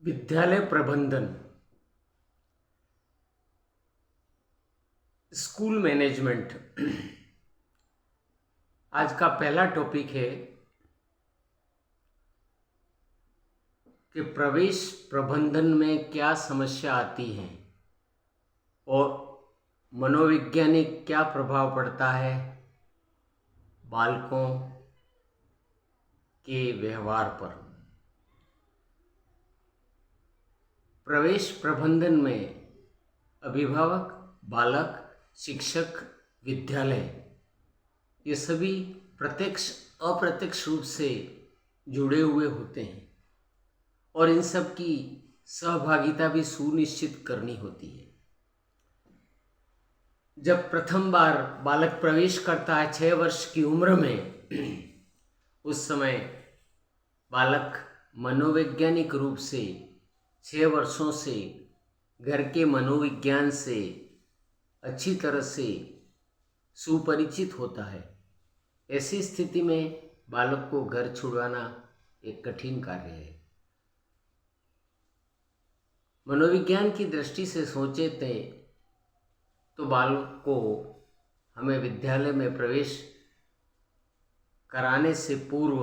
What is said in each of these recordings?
विद्यालय प्रबंधन, school management आज का पहला टॉपिक है कि प्रवेश प्रबंधन में क्या समस्या आती है और मनोवैज्ञानिक क्या प्रभाव पड़ता है बालकों के व्यवहार पर। प्रवेश प्रबंधन में अभिभावक, बालक, शिक्षक, विद्यालय ये सभी प्रत्यक्ष अप्रत्यक्ष रूप से जुड़े हुए होते हैं और इन सब की सहभागिता भी सुनिश्चित करनी होती है। जब प्रथम बार बालक प्रवेश करता है 6 वर्ष की उम्र में, उस समय बालक मनोवैज्ञानिक रूप से 6 वर्षों से घर के मनोविज्ञान से अच्छी तरह से सुपरिचित होता है। ऐसी स्थिति में बालक को घर छुड़वाना एक कठिन कार्य है। मनोविज्ञान की दृष्टि से सोचे थे तो बालक को हमें विद्यालय में प्रवेश कराने से पूर्व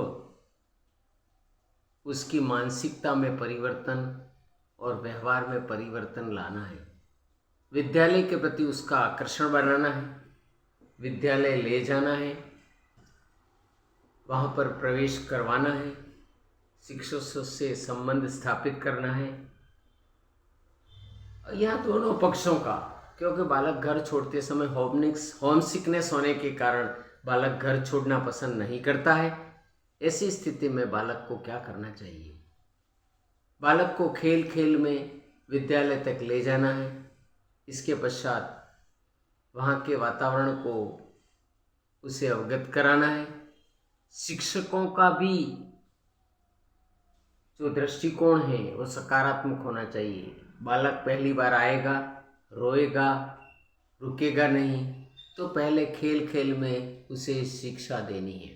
उसकी मानसिकता में परिवर्तन और व्यवहार में परिवर्तन लाना है। विद्यालय के प्रति उसका आकर्षण बनाना है, विद्यालय ले जाना है, वहाँ पर प्रवेश करवाना है, शिक्षकों से संबंध स्थापित करना है। यह दोनों पक्षों का, क्योंकि बालक घर छोड़ते समय होम सिकनेस होने के कारण बालक घर छोड़ना पसंद नहीं करता है। ऐसी स्थिति में बालक को क्या करना चाहिए? बालक को खेल खेल में विद्यालय तक ले जाना है। इसके पश्चात वहाँ के वातावरण को उसे अवगत कराना है। शिक्षकों का भी जो दृष्टिकोण है वो सकारात्मक होना चाहिए। बालक पहली बार आएगा, रोएगा, रुकेगा नहीं, तो पहले खेल खेल में उसे शिक्षा देनी है।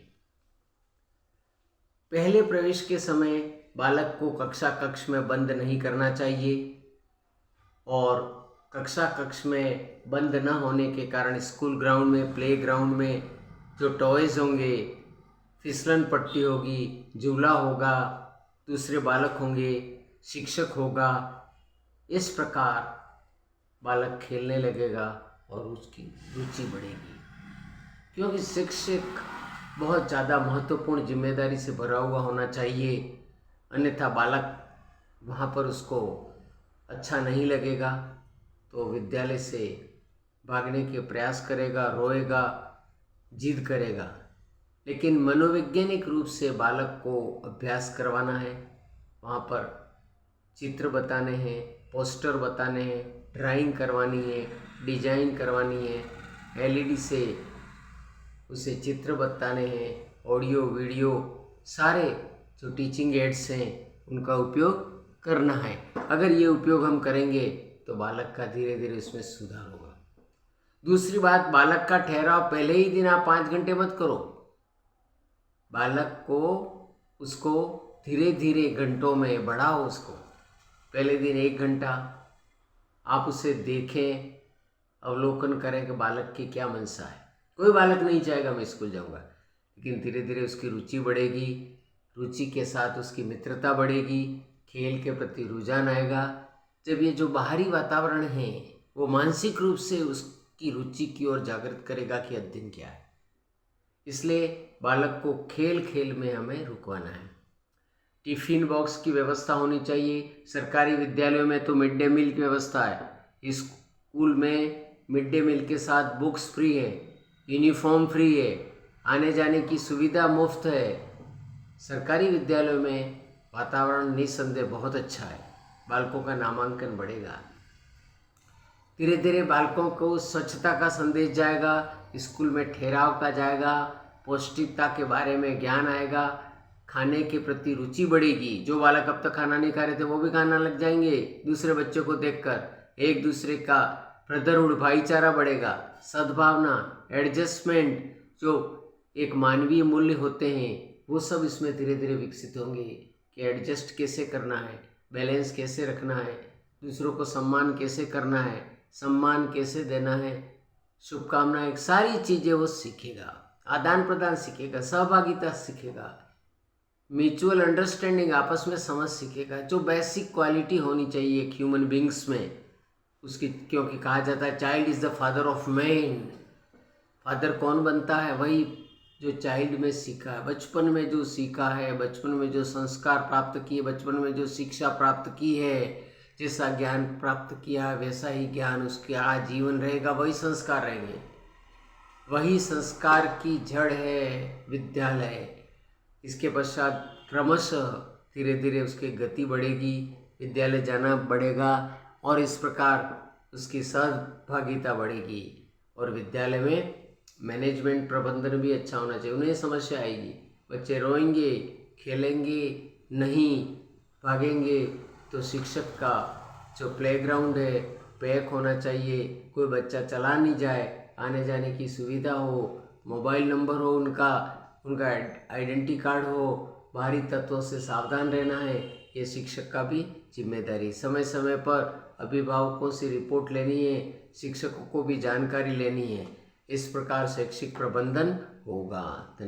पहले प्रवेश के समय बालक को कक्ष में बंद नहीं करना चाहिए और कक्ष में बंद न होने के कारण स्कूल ग्राउंड में, प्ले ग्राउंड में जो टॉयज़ होंगे, फिसलन पट्टी होगी, झूला होगा, दूसरे बालक होंगे, शिक्षक होगा, इस प्रकार बालक खेलने लगेगा और उसकी रुचि बढ़ेगी। क्योंकि शिक्षक बहुत ज़्यादा महत्वपूर्ण जिम्मेदारी से भरा हुआ होना चाहिए, अन्यथा बालक वहाँ पर उसको अच्छा नहीं लगेगा तो विद्यालय से भागने के प्रयास करेगा, रोएगा, जिद करेगा। लेकिन मनोवैज्ञानिक रूप से बालक को अभ्यास करवाना है। वहाँ पर चित्र बताने हैं, पोस्टर बताने हैं, ड्राइंग करवानी है, डिजाइन करवानी है, एलईडी से उसे चित्र बताने हैं, ऑडियो वीडियो सारे जो टीचिंग एड्स हैं उनका उपयोग करना है। अगर ये उपयोग हम करेंगे तो बालक का धीरे धीरे उसमें सुधार होगा। दूसरी बात, बालक का ठहराव पहले ही दिन आप 5 घंटे मत करो। बालक को उसको धीरे धीरे घंटों में बढ़ाओ। उसको पहले दिन 1 घंटा आप उसे देखें, अवलोकन करें कि बालक की क्या मनसा है। कोई बालक नहीं चाहेगा मैं स्कूल जाऊंगा, लेकिन धीरे धीरे उसकी रुचि बढ़ेगी, रुचि के साथ उसकी मित्रता बढ़ेगी, खेल के प्रति रुझान आएगा। जब ये जो बाहरी वातावरण है वो मानसिक रूप से उसकी रुचि की ओर जागृत करेगा कि अध्ययन क्या है। इसलिए बालक को खेल खेल में हमें रुकवाना है। टिफ़िन बॉक्स की व्यवस्था होनी चाहिए। सरकारी विद्यालयों में तो मिड डे मील की व्यवस्था है। स्कूल में मिड डे मील के साथ बुक्स फ्री है, यूनिफॉर्म फ्री है, आने जाने की सुविधा मुफ्त है। सरकारी विद्यालयों में वातावरण निस्संदेह बहुत अच्छा है। बालकों का नामांकन बढ़ेगा। धीरे धीरे बालकों को स्वच्छता का संदेश जाएगा, स्कूल में ठहराव का जाएगा, पौष्टिकता के बारे में ज्ञान आएगा, खाने के प्रति रुचि बढ़ेगी। जो बालक अब तक खाना नहीं खा रहे थे वो भी खाना लग जाएंगे दूसरे बच्चों को देखकर। एक दूसरे का ब्रदरहुड, भाईचारा बढ़ेगा, सद्भावना, एडजस्टमेंट, जो एक मानवीय मूल्य होते हैं वो सब इसमें धीरे धीरे विकसित होंगे कि एडजस्ट कैसे करना है, बैलेंस कैसे रखना है, दूसरों को सम्मान कैसे करना है, सम्मान कैसे देना है, शुभकामनाएं, सारी चीज़ें वो सीखेगा। आदान प्रदान सीखेगा, सहभागिता सीखेगा, म्यूचुअल अंडरस्टैंडिंग, आपस में समझ सीखेगा, जो बेसिक क्वालिटी होनी चाहिए एक ह्यूमन बींग्स में उसकी। क्योंकि कहा जाता है child is the father of man. Father कौन बनता है? वही जो चाइल्ड में सीखा है, बचपन में जो सीखा है, बचपन में जो संस्कार प्राप्त किए, बचपन में जो शिक्षा प्राप्त की है, जैसा ज्ञान प्राप्त किया है वैसा ही ज्ञान उसके आजीवन रहेगा, वही संस्कार रहेंगे। वही संस्कार की जड़ है विद्यालय। इसके पश्चात क्रमशः धीरे धीरे उसकी गति बढ़ेगी, विद्यालय जाना बढ़ेगा और इस प्रकार उसकी सहभागिता बढ़ेगी और विद्यालय में मैनेजमेंट प्रबंधन भी अच्छा होना चाहिए। उन्हें समस्या आएगी, बच्चे रोएंगे, खेलेंगे नहीं, भागेंगे, तो शिक्षक का जो प्लेग्राउंड है पैक होना चाहिए, कोई बच्चा चला नहीं जाए, आने जाने की सुविधा हो, मोबाइल नंबर हो, उनका आइडेंटिटी कार्ड हो, बाहरी तत्वों से सावधान रहना है, ये शिक्षक का भी जिम्मेदारी। समय समय पर अभिभावकों से रिपोर्ट लेनी है, शिक्षकों को भी जानकारी लेनी है। इस प्रकार शैक्षिक प्रबंधन होगा। धन्यवाद।